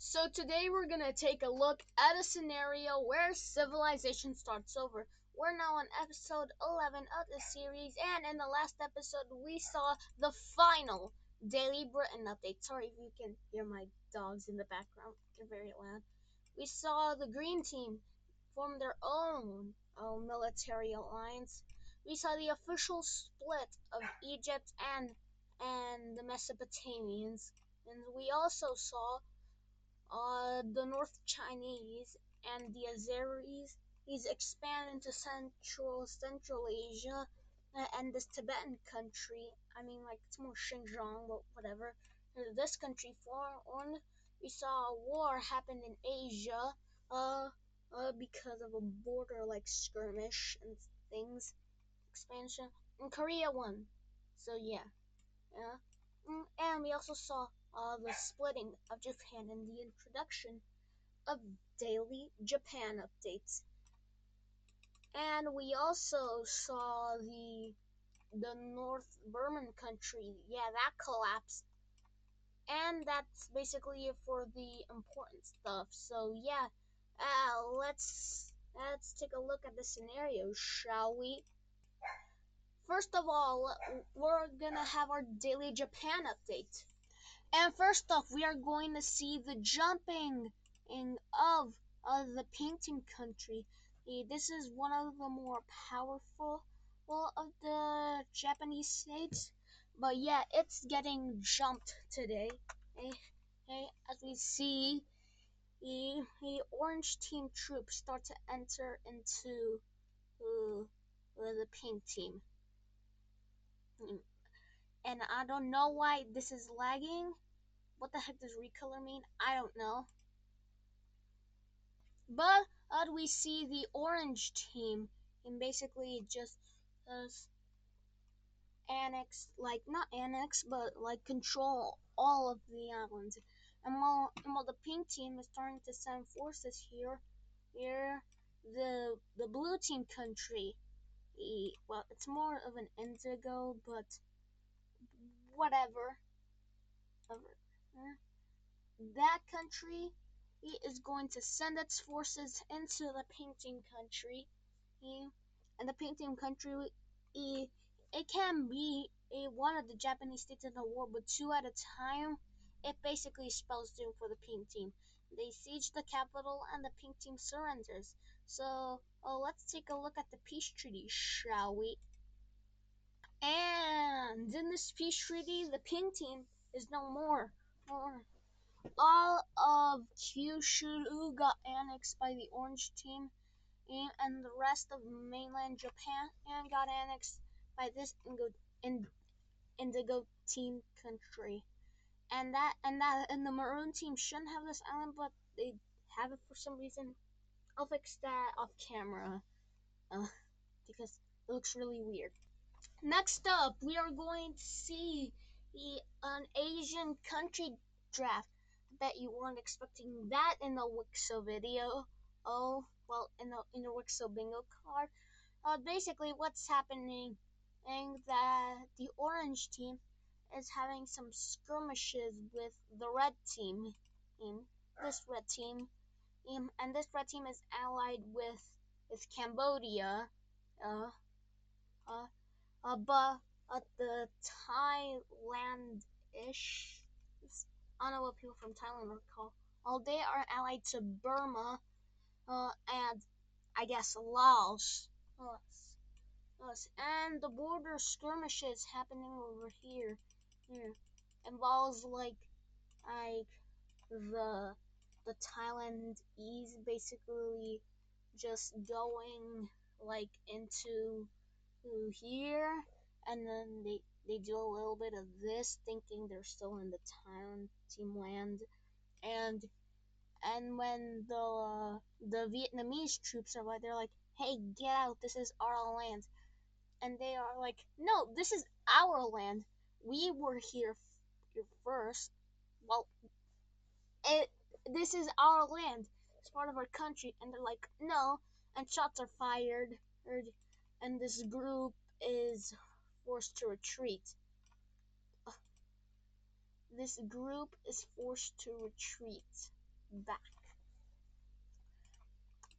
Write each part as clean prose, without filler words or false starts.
So today we're gonna take a look at a scenario where civilization starts over. We're now on episode 11 of the series, and in the last episode we saw the final Daily Britain update. Sorry if you can hear my dogs in the background, they're very loud. We saw the green team form their own military alliance. We saw the official split of Egypt and the Mesopotamians, and we also saw the North Chinese and the Azeris. He's expanded into Central Asia and this Tibetan country. I mean, like it's more Xinjiang, but whatever. This country formed. We saw a war happen in Asia, because of a border like skirmish and things, expansion, and Korea won. So yeah. And we also saw the splitting of Japan and the introduction of daily Japan updates. And we also saw the North Burman country, that collapsed. And that's basically it for the important stuff. So let's take a look at the scenario, shall we? First of all, we're gonna have our daily Japan update. And first off, we are going to see the jumping of the painting country. This is one of the more powerful of the Japanese states. But yeah, it's getting jumped today. As we see, the orange team troops start to enter into the pink team. And I don't know why this is lagging. What the heck does recolor mean? I don't know. But we see the orange team and basically just annex, like not annex, but like control all of the islands. And while the pink team is starting to send forces here the blue team country, well, it's more of an indigo, but whatever. That country is going to send its forces into the painting country. And the painting country, it can be one of the Japanese states in the war, but two at a time. It basically spells doom for the pink team. They siege the capital and the pink team surrenders. So let's take a look at the peace treaty, shall we? And in this peace treaty, the pink team is no more. All of Kyushu got annexed by the orange team, and the rest of mainland Japan and got annexed by this indigo team country. And the maroon team shouldn't have this island, but they have it for some reason. I'll fix that off camera, because it looks really weird. Next up, we are going to see an Asian country draft. I bet you weren't expecting that in the WICSO video. Oh, well, in the WICSO bingo card. Basically, what's happening is that the orange team is having some skirmishes with the red team. This red team, and this red team is allied with Cambodia. Uh, uh, but the Thailand-ish, I don't know what people from Thailand would call. They are allied to Burma, and I guess Laos. And the border skirmishes happening over here involves like the the Thailandese basically just going like into here, and then they do a little bit of this, thinking they're still in the town team land, and when the Vietnamese troops are like, they're like, hey, get out, this is our land. And they are like, no, this is our land, we were here first. Well, this is our land, it's part of our country. And they're like, no, and shots are fired, and this group is forced to retreat. This group is forced to retreat. back.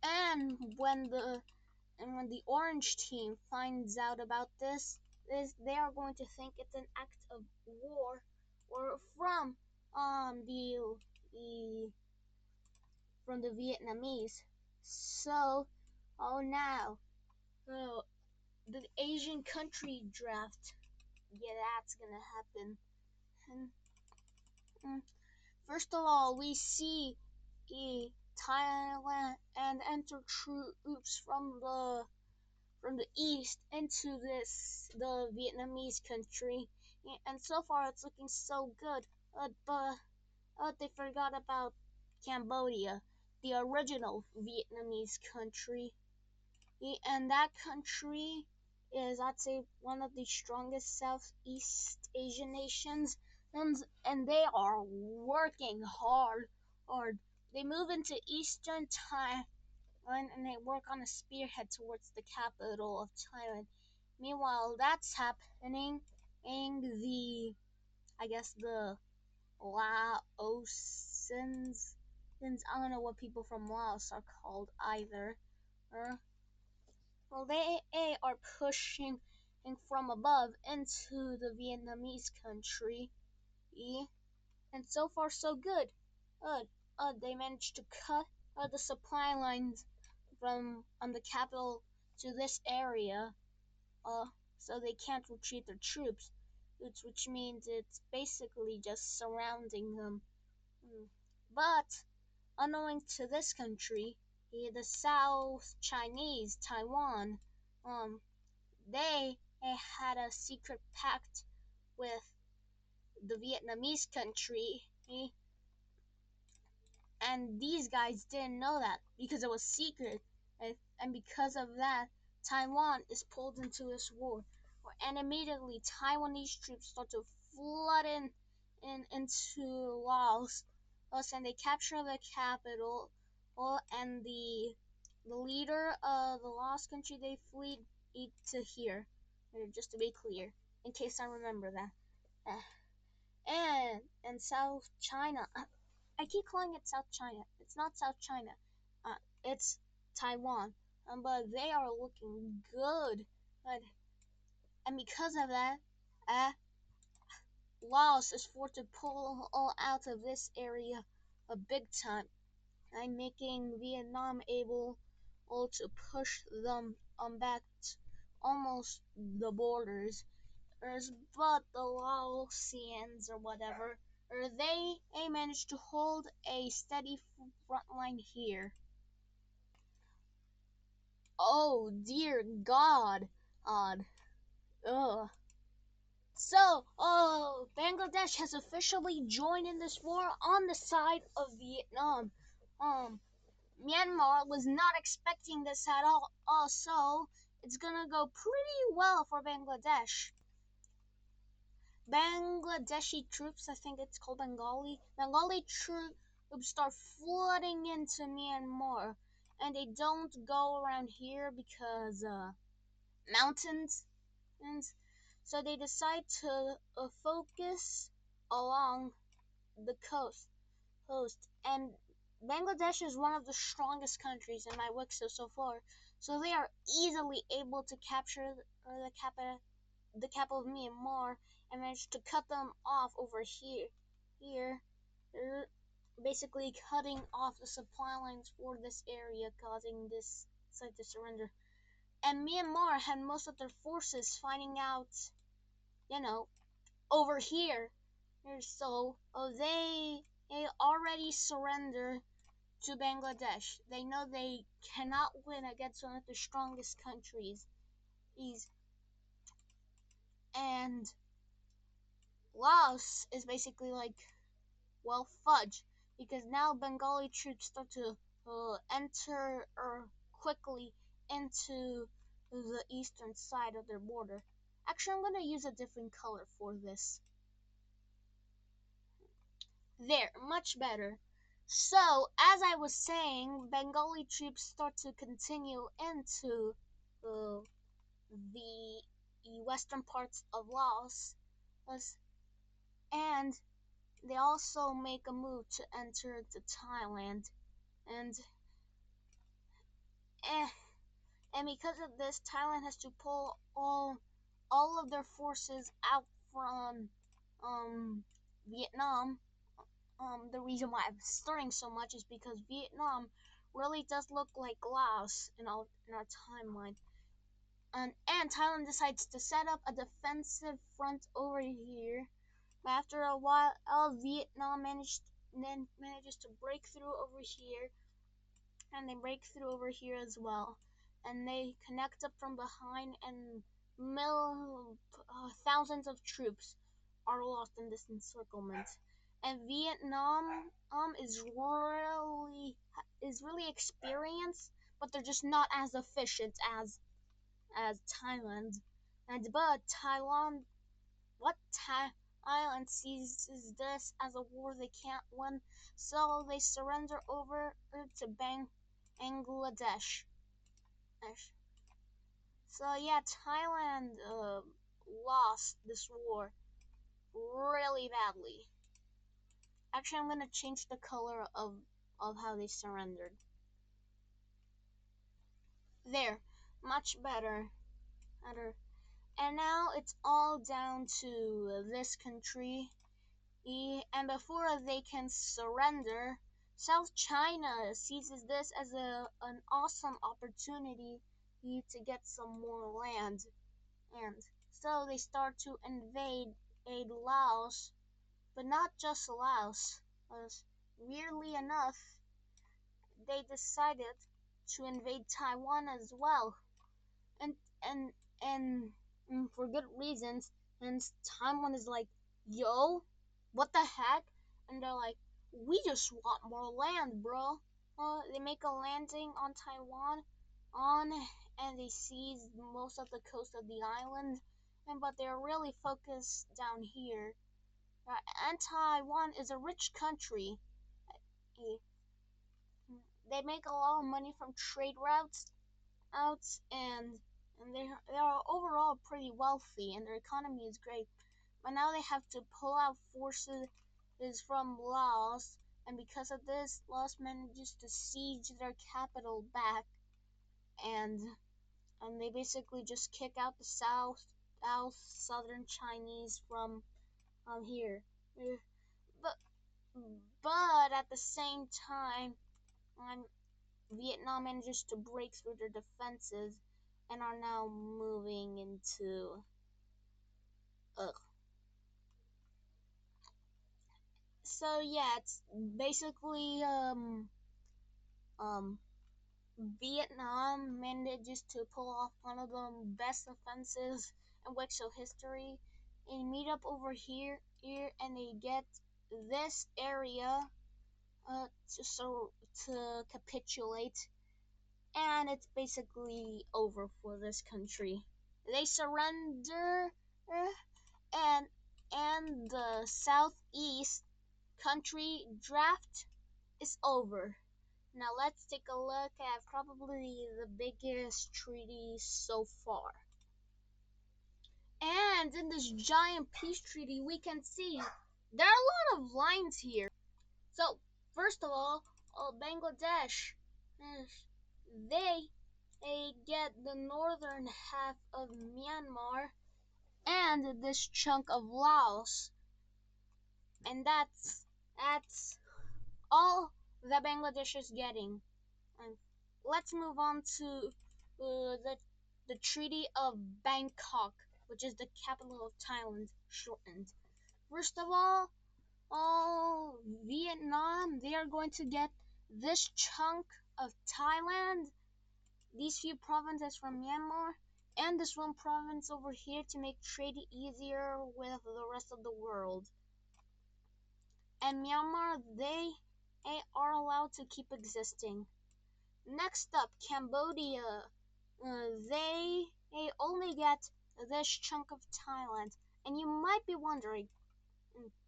And when the orange team finds out about they are going to think it's an act of war or the from the Vietnamese. So, oh now, oh, the Asian Country Draft. Yeah, that's gonna happen. And, mm, first of all, we see Thailand and enter troops from the east into the Vietnamese country, and so far it's looking so good. But they forgot about Cambodia, the original Vietnamese country. And that country is, I'd say, one of the strongest Southeast Asian nations, and they are working hard. They move into Eastern Thailand and they work on a spearhead towards the capital of Thailand. Meanwhile, that's happening in I guess, the Laosians. I don't know what people from Laos are called either. Uh, well, they are pushing from above into the Vietnamese country, and so far so good. They managed to cut the supply lines from the capital to this area, uh, so they can't retreat their troops, which means it's basically just surrounding them. Mm. But unknowing to this country, the South Chinese Taiwan, um, they had a secret pact with the Vietnamese country, and these guys didn't know that because it was secret, and because of that, Taiwan is pulled into this war, and immediately Taiwanese troops start to flood into Laos, and they capture the capital, and the leader of the Laos country they flee to here, just to be clear, in case I remember that. Uh, and South China. I keep calling it South China. It's not South China. It's Taiwan. But they are looking good. But, and because of that, uh, Laos is forced to pull all out of this area a big time, and making Vietnam able to push them back to almost the borders. But the Laosians or whatever, they managed to hold a steady front line here. Oh dear God, odd. Ugh. So, Bangladesh has officially joined in this war on the side of Vietnam. Um, Myanmar was not expecting this at all. So it's gonna go pretty well for Bangladesh. Bangladeshi troops, I think it's called Bengali troops start flooding into Myanmar, and they don't go around here because mountains, and so they decide to focus along the coast. And Bangladesh is one of the strongest countries in my WICSO so far, so they are easily able to capture the capital of Myanmar and managed to cut them off over here. They're basically cutting off the supply lines for this area, causing this site to surrender. And Myanmar had most of their forces finding out, you know, over here. So they already surrender to Bangladesh. They know they cannot win against one of the strongest countries. And Laos is basically like, well, fudge, because now Bengali troops start to enter quickly into the eastern side of their border. Actually, I'm going to use a different color for this. There, much better. So, as I was saying, Bengali troops start to continue into the western parts of Laos, and they also make a move to enter to Thailand, and eh, and because of this, Thailand has to pull all of their forces out from Vietnam. The reason why I'm stirring so much is because Vietnam really does look like Laos in our timeline. And Thailand decides to set up a defensive front over here. But after a while, Vietnam manages to break through over here, and they break through over here as well. And they connect up from behind, and thousands of troops are lost in this encirclement. And Vietnam is really experienced, but they're just not as efficient as Thailand. And but Thailand what Thailand sees this as a war they can't win, so they surrender over to Bangladesh. So yeah, Thailand lost this war really badly. Actually, I'm gonna change the color of how they surrendered. There, much better. Better. And now it's all down to this country. And before they can surrender, South China seizes this as an awesome opportunity to get some more land. And so they start to invade Laos, but not just Laos. As weirdly enough, they decided to invade Taiwan as well, and and and, for good reasons. And Taiwan is like, "Yo, what the heck?" And they're like, "We just want more land, bro." They make a landing on Taiwan, on and they seize most of the coast of the island, but they're really focused down here. And Taiwan is a rich country. Eh, They make a lot of money from trade routes, and they are overall pretty wealthy, and their economy is great. But now they have to pull out forces from Laos, and because of this, Laos manages to siege their capital back, and they basically just kick out the southern Chinese from here. Uh, But but at the same time, um, Vietnam manages to break through their defenses and are now moving into. Ugh. So yeah, it's basically um Vietnam manages to pull off one of the best offensives in WICSO history, and meet up over here, and they get this area to capitulate, and it's basically over for this country. They surrender, uh, and the Southeast Country Draft is over. Now let's take a look at probably the biggest treaty so far. And in this giant peace treaty, we can see there are a lot of lines here. So, first of all, Bangladesh, they get the northern half of Myanmar and this chunk of Laos, and that's all that Bangladesh is getting. And let's move on to the Treaty of Bangkok, which is the capital of Thailand, shortened. First of all Vietnam, they are going to get this chunk of Thailand, these few provinces from Myanmar, and this one province over here to make trade easier with the rest of the world. And Myanmar, they are allowed to keep existing. Next up, Cambodia. They only get this chunk of Thailand. And you might be wondering,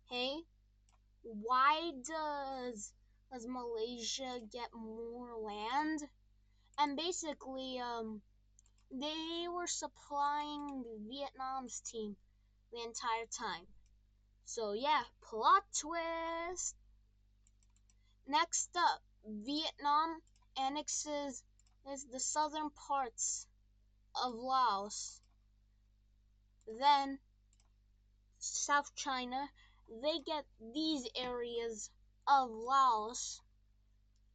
hey, why does Malaysia get more land? And basically, they were supplying Vietnam's team the entire time. So yeah, plot twist. Next up, Vietnam annexes the southern parts of Laos. Then South China, they get these areas of Laos,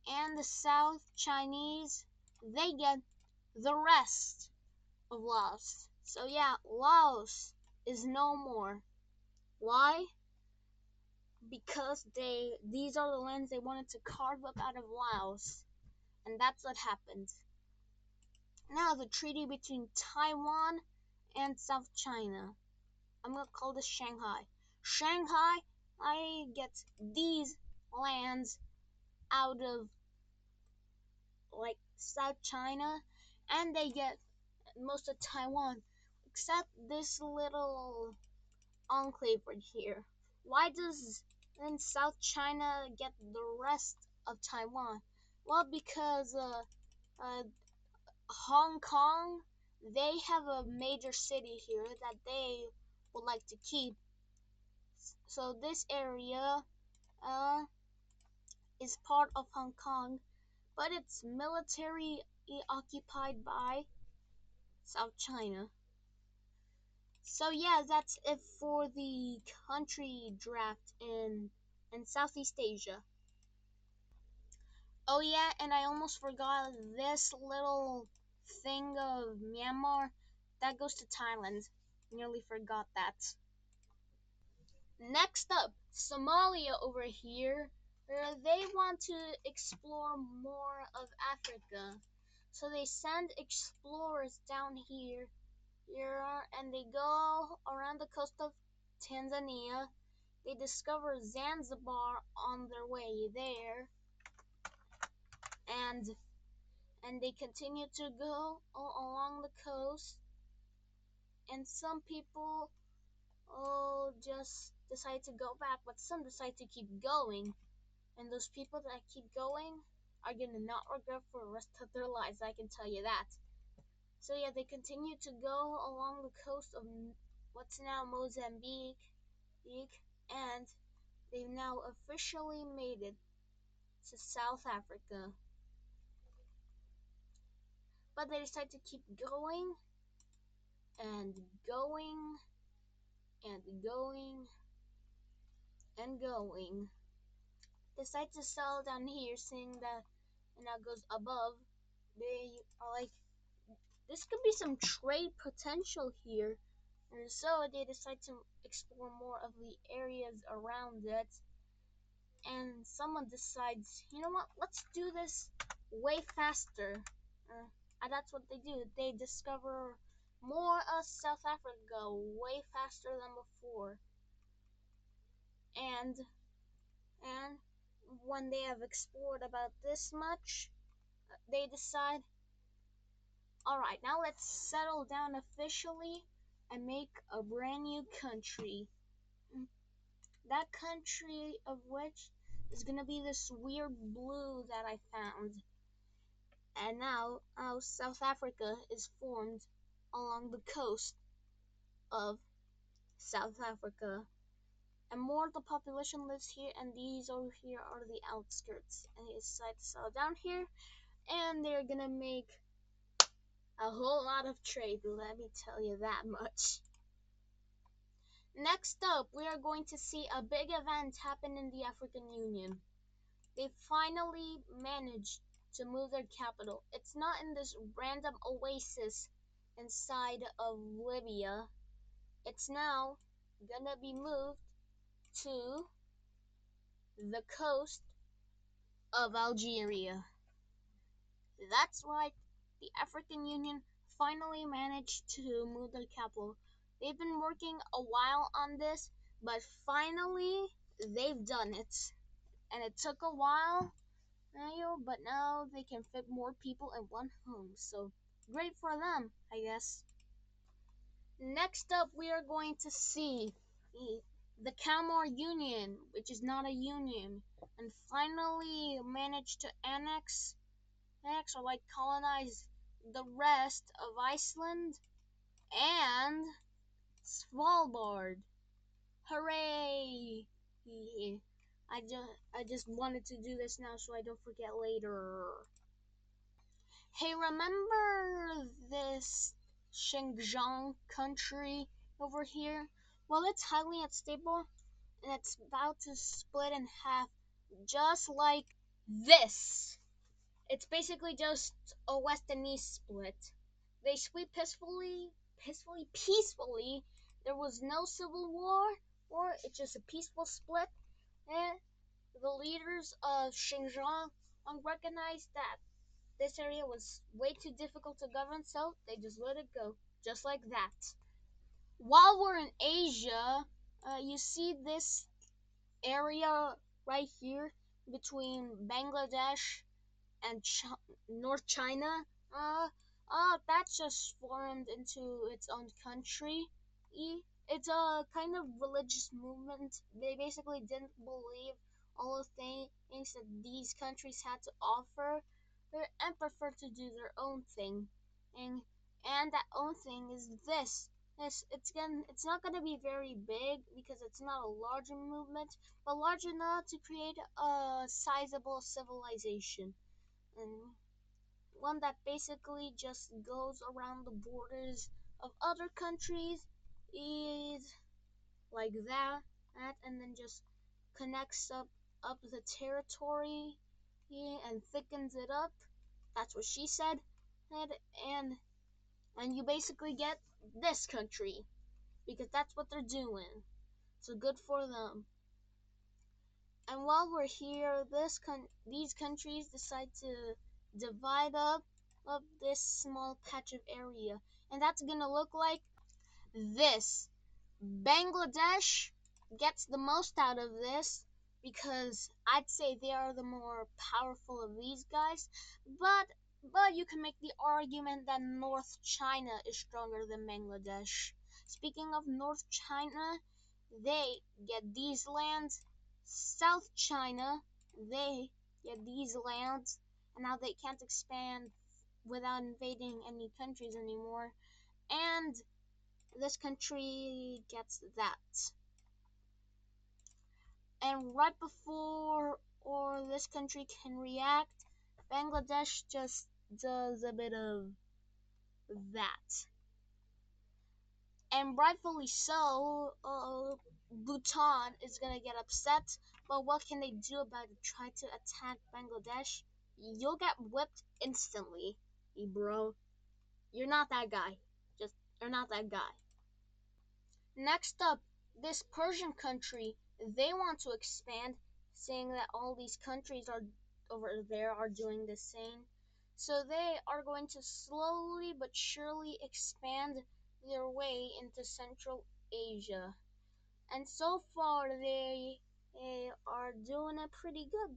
and the South Chinese, they get the rest of Laos. So yeah, Laos is no more. Why? Because these are the lands they wanted to carve up out of Laos, and that's what happened. Now the treaty between Taiwan and South China. I'm gonna call this Shanghai. Shanghai, I get these lands out of like South China, and they get most of Taiwan, except this little enclave right here. Why does then South China get the rest of Taiwan? Well, because Hong Kong, they have a major city here that they would like to keep. So this area uh, is part of Hong Kong, but it's military occupied by South China. So yeah, that's it for the country draft in Southeast Asia. Oh yeah, and I almost forgot this little thing of Myanmar that goes to Thailand. Nearly forgot that. Next up, Somalia over here. They want to explore more of Africa. So they send explorers down here, and they go around the coast of Tanzania. They discover Zanzibar on their way there, and they continue to go along the coast. And some people just decide to go back, but some decide to keep going. And those people that keep going are gonna not regret for the rest of their lives, I can tell you that. So yeah, they continue to go along the coast of what's now Mozambique, and they've now officially made it to South Africa. But they decide to keep going and going and going and going. They decide to settle down here, seeing that it now goes above. They are like, this could be some trade potential here. And so they decide to explore more of the areas around it. And someone decides, you know what, let's do this way faster. And that's what they do. They discover more of South Africa way faster than before. And and when they have explored about this much, they decide, all right, now let's settle down officially and make a brand new country. That country of which is gonna be this weird blue that I found. And now South Africa is formed along the coast of South Africa. And more of the population lives here, and these over here are the outskirts. And they decide to settle down here, and they're gonna make a whole lot of trade, let me tell you that much. Next up, we are going to see a big event happen in the African Union. They finally managed to move their capital. It's not in this random oasis inside of Libya. It's now gonna be moved to the coast of Algeria. That's right, the African Union finally managed to move their capital. They've been working a while on this, but finally they've done it. And it took a while, but now they can fit more people in one home, so great for them, I guess. Next up, we are going to see the Kalmar Union, which is not a union, and finally managed to annex or like colonize the rest of Iceland and Svalbard. Hooray! Yeah. I just wanted to do this now so I don't forget later. Hey, remember this Xinjiang country over here? Well, it's highly unstable and it's about to split in half just like this. It's basically just a west and east split. They split peacefully. There was no civil war, or it's just a peaceful split. And the leaders of Xinjiang recognized that this area was way too difficult to govern, so they just let it go, just like that. While we're in Asia, you see this area right here between Bangladesh and North China. Uh, that's just formed into its own country. It's a kind of religious movement. They basically didn't believe all the things that these countries had to offer, and preferred to do their own thing. And and that own thing is this. It's not gonna be very big because it's not a large movement, but large enough to create a sizable civilization, and one that basically just goes around the borders of other countries, is like that, and then just connects up the territory, yeah, and thickens it up. That's what she said, and and you basically get this country because that's what they're doing. So good for them. And while we're here, these countries decide to divide up this small patch of area, and that's gonna look like this. Bangladesh gets the most out of this because I'd say they are the more powerful of these guys, but you can make the argument that North China is stronger than Bangladesh. Speaking of North China, they get these lands. South China, they get these lands, and now they can't expand without invading any countries anymore. And this country gets that. And right before or this country can react, Bangladesh just does a bit of that. And rightfully so, Bhutan is gonna get upset, but what can they do about it? Try to attack Bangladesh? You'll get whipped instantly, bro. You're not that guy. You're not that guy. Next up, this Persian country, they want to expand, saying that all these countries are over there are doing the same. So they are going to slowly but surely expand their way into Central Asia. And so far, they are doing it pretty good.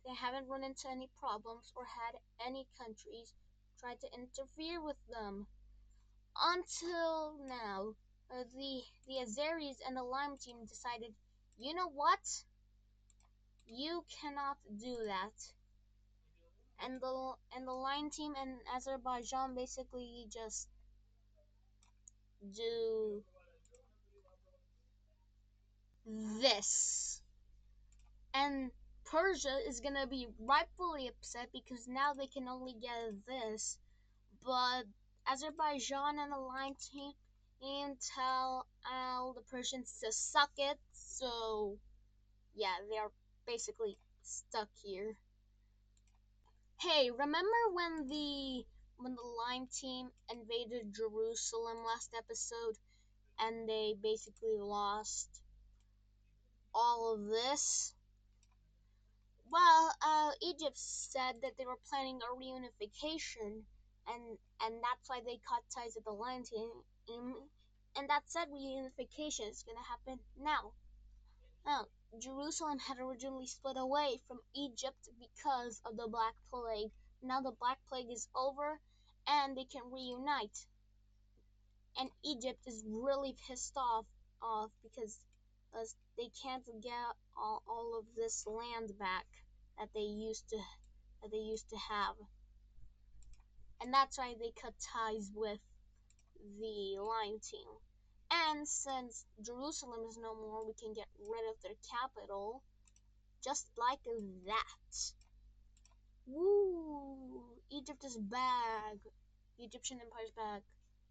They haven't run into any problems or had any countries try to interfere with them. Until now, the Azeris and the Lime team decided, you know what? You cannot do that. And the Lime team and Azerbaijan basically just do this. And Persia is gonna be rightfully upset because now they can only get this. But Azerbaijan and the Lime team tell all the Persians to suck it, so yeah, they are basically stuck here. Hey, remember when the Lime team invaded Jerusalem last episode and they basically lost all of this? Well, Egypt said that they were planning a reunification, and that's why they cut ties with the Lime team. And that said, reunification is gonna happen now. Now, Jerusalem had originally split away from Egypt because of the Black Plague. Now the Black Plague is over and they can reunite. And Egypt is really pissed off because they can't get all of this land back that they used to have. And that's why they cut ties with the Lime team. And since Jerusalem is no more, we can get rid of their capital. Just like that. Woo! Egypt is back. The Egyptian Empire's back.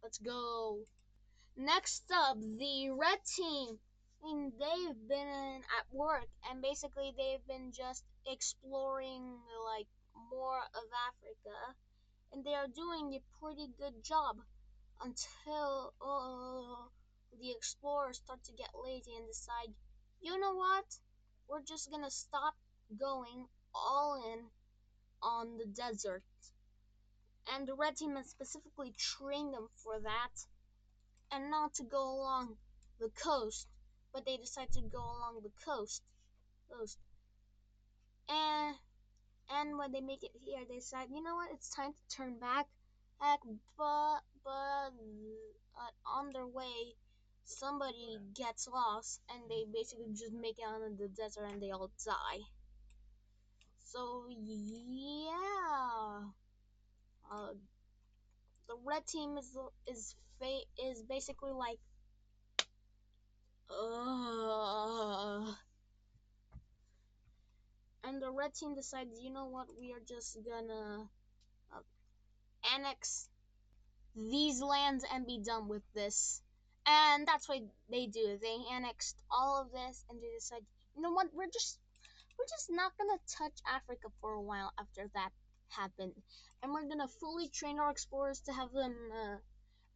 Let's go. Next up, the red team. I mean, they've been at work and basically they've been just exploring like more of Africa, and they are doing a pretty good job until the explorers start to get lazy and decide, you know what? We're just gonna stop going all in on the desert. And the red team has specifically trained them for that, and not to go along the coast, but they decide to go along the coast. And and when they make it here, they decide, you know what, it's time to turn back. But on their way, somebody gets lost, and they basically just make it out of the desert, and they all die. So yeah, uh, the red team is basically like, uh, and the red team decides, you know what, we are just gonna uh, annex these lands and be done with this. And that's what they do. They annexed all of this, and they decide, you know what, we're just not gonna touch Africa for a while after that happened, and we're gonna fully train our explorers to have them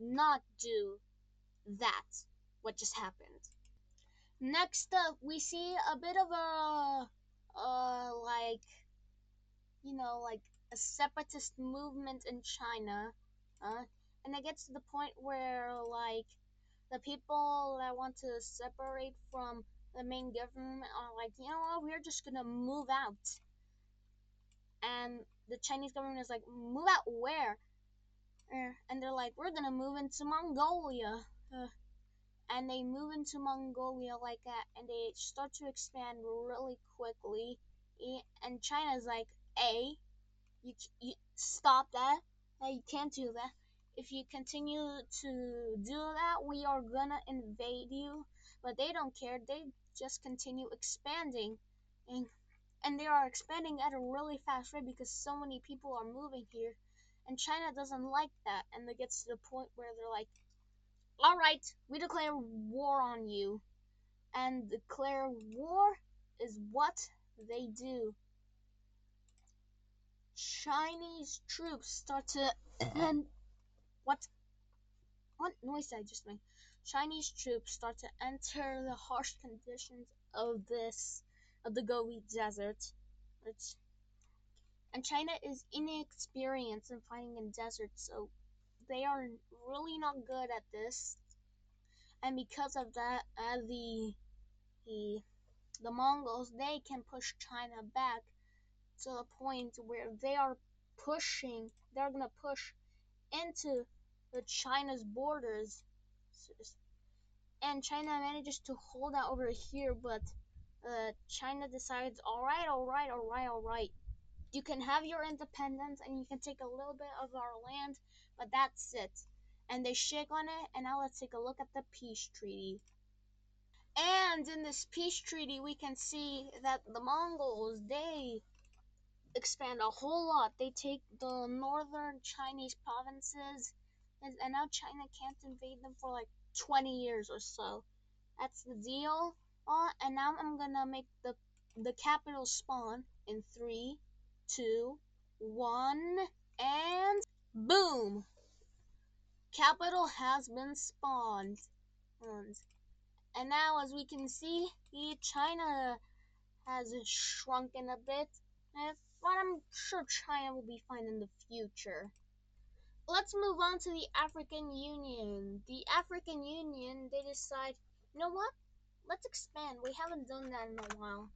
not do that what just happened. Next up, we see a bit of a like, like a separatist movement in China, uh, and it gets to the point where like the people that want to separate from the main government are like, you know what, we're just gonna move out. And the Chinese government is like, move out where? And they're like, we're gonna move into Mongolia. And they move into Mongolia like that, and they start to expand really quickly. And China's like, A, you stop that. You can't do that. If you continue to do that, we are gonna invade you. But they don't care. They just continue expanding, and they are expanding at a really fast rate because so many people are moving here, and China doesn't like that. And it gets to the point where they're like, "All right, we declare war on you," and declare war is what they do. Chinese troops start to and what noise did I just make? Chinese troops start to enter the harsh conditions of the Gobi Desert. It's, and China is inexperienced in fighting in deserts, so they are really not good at this. And because of that, the the Mongols, they can push China back to the point where they're gonna push into the China's borders, and China manages to hold out over here, but China decides, all right, you can have your independence and you can take a little bit of our land, but that's it. And they shake on it, and now let's take a look at the peace treaty. And in this peace treaty, we can see that the Mongols, they expand a whole lot. They take the northern Chinese provinces, and now China can't invade them for like 20 years or so. That's the deal. And now I'm gonna make the capital spawn in 3, 2, 1, and boom! Capital has been spawned. And now, as we can see, China has shrunken a bit, but I'm sure China will be fine in the future. Let's move on to the African Union. The African Union, they decide, you know what? Let's expand. We haven't done that in a while.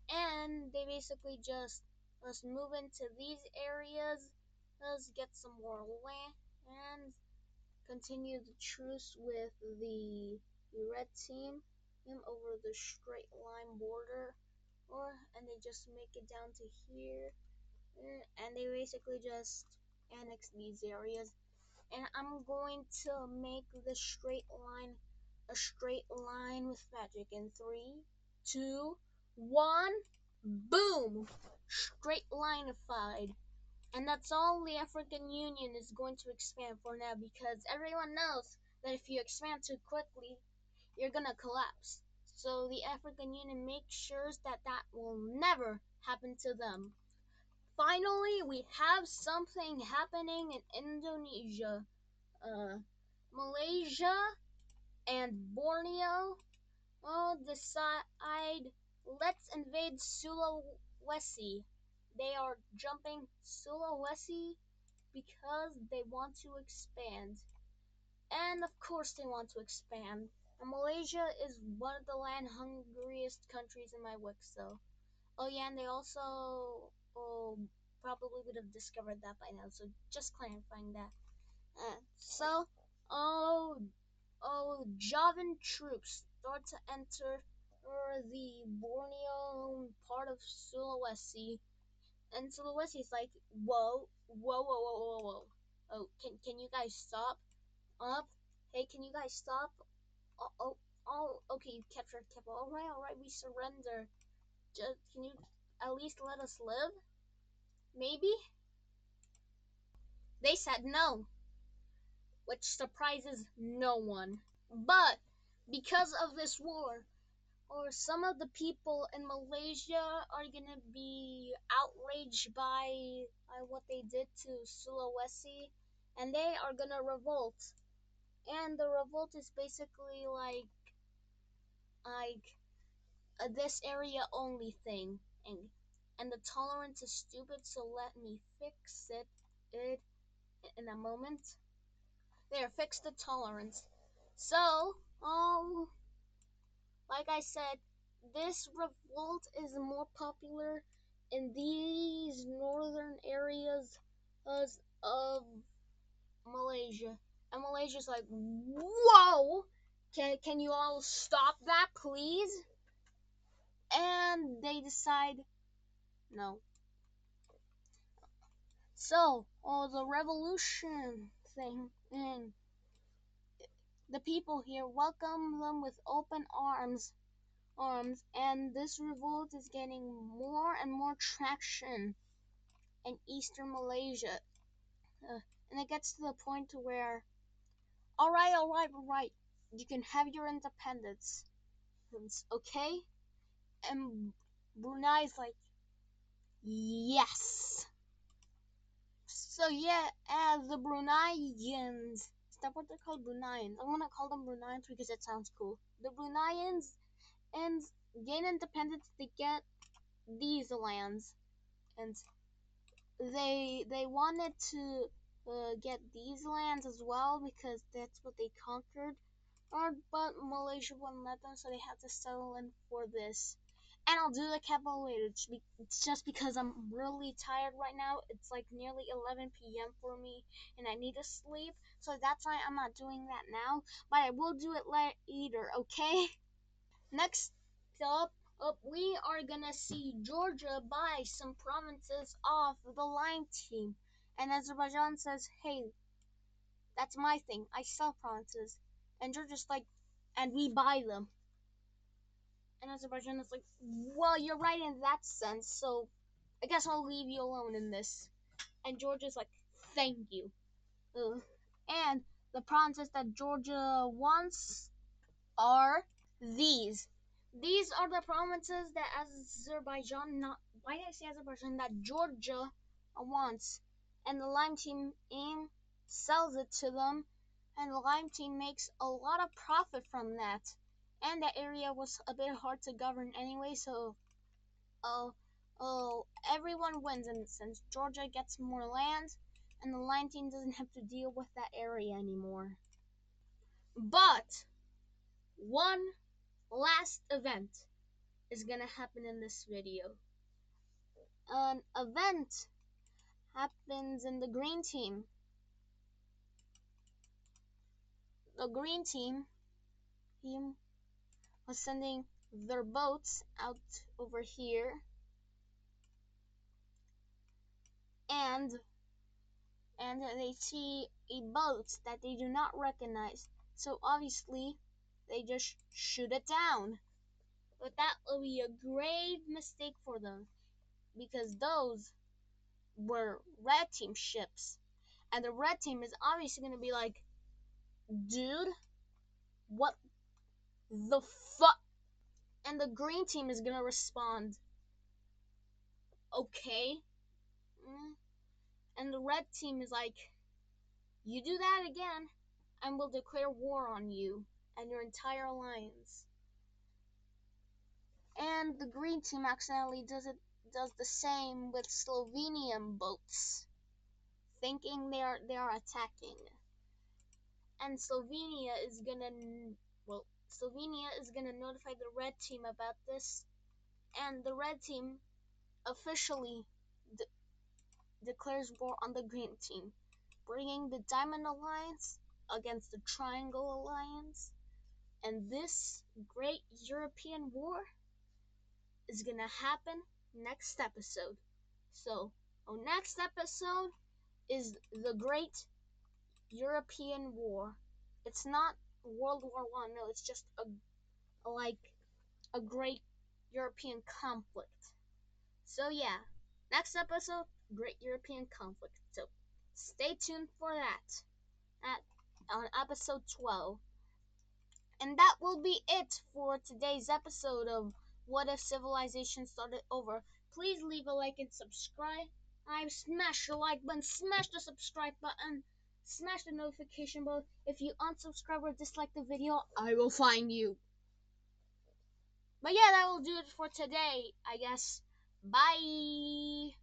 And they basically just, let's move into these areas, let's get some more land, and continue the truce with the red team over the straight line border, and they just make it down to here, and they basically just annex these areas. and I'm going to make the straight line a straight line with magic in 3, 2, 1, boom! Straight lineified. And that's all the African Union is going to expand for now, because everyone knows that if you expand too quickly, you're gonna collapse. So the African Union makes sure that that will never happen to them. Finally, we have something happening in Indonesia. Malaysia and Borneo decide, let's invade Sulawesi. They are jumping Sulawesi because they want to expand. And of course they want to expand. And Malaysia is one of the land hungriest countries in my WICSO. Oh yeah, and they also probably would have discovered that by now, so just clarifying that. So, oh, Javan troops start to enter the Borneo part of Sulawesi, and Sulawesi is like, whoa, whoa, whoa, whoa, whoa, whoa. Oh, can you guys stop? Up? Hey, can you guys stop? Okay, you captured Kepo. All right, we surrender. Just, can you at least let us live? Maybe? They said no, which surprises no one. But because of this war, or some of the people in Malaysia are gonna be outraged by what they did to Sulawesi, and they are gonna revolt. And the revolt is basically like this area only thing, and the tolerance is stupid. So let me fix it in a moment. There, fix the tolerance. So, like I said, this revolt is more popular in these northern areas of Malaysia. And Malaysia's like, whoa! Can you all stop that, please? And they decide, no. So, the revolution thing, and the people here welcome them with open arms, and this revolt is getting more and more traction in eastern Malaysia. And it gets to the point to where, all right, you can have your independence, okay? And Brunei's like, yes. So yeah, as the Bruneians, is that what they're called? Bruneians. I'm gonna call them Bruneians because it sounds cool. The Bruneians and gain independence. They get these lands, and they wanted to get these lands as well because that's what they conquered. But Malaysia wouldn't let them, so they had to settle in for this. And I'll do the capital later. It's just because I'm really tired right now. It's like nearly 11 p.m. for me, and I need to sleep. So that's why I'm not doing that now. But I will do it later, okay? Next up, we are gonna see Georgia buy some provinces off the Lime team. And Azerbaijan says, hey, that's my thing. I sell provinces. And Georgia's like, and we buy them. And Azerbaijan is like, well, you're right in that sense, so I guess I'll leave you alone in this. And Georgia's like, thank you. And the provinces that Georgia wants are these. These are the provinces that Azerbaijan, not, why did I say Azerbaijan, that Georgia wants. And the Lime team sells it to them, and the Lime team makes a lot of profit from that. And that area was a bit hard to govern anyway, so everyone wins in a sense. Georgia gets more land, and the Lime team doesn't have to deal with that area anymore. But one last event is gonna happen in this video. An event happens in the green team. The green team was sending their boats out over here, and and they see a boat that they do not recognize. So obviously, they just shoot it down. But that will be a grave mistake for them because those were red team ships. And the red team is obviously going to be like, dude, what the fuck? And the green team is going to respond, okay. And the red team is like, you do that again, and we'll declare war on you and your entire alliance. And the green team accidentally does the same with Slovenian boats, thinking they are attacking. And Slovenia is gonna notify the red team about this, and the red team officially declares war on the green team, bringing the Diamond Alliance against the Triangle Alliance. And this great European war is gonna happen next episode. So, our next episode is the Great European War. It's not World War One. No, it's just a great European conflict. So yeah, next episode, Great European Conflict. So stay tuned for that on episode 12. And that will be it for today's episode of What If Civilization Started Over. Please leave a like and subscribe. Smash the like button, smash the subscribe button, smash the notification bell. If you unsubscribe or dislike the video, I will find you. But yeah, that will do it for today, I guess. Bye!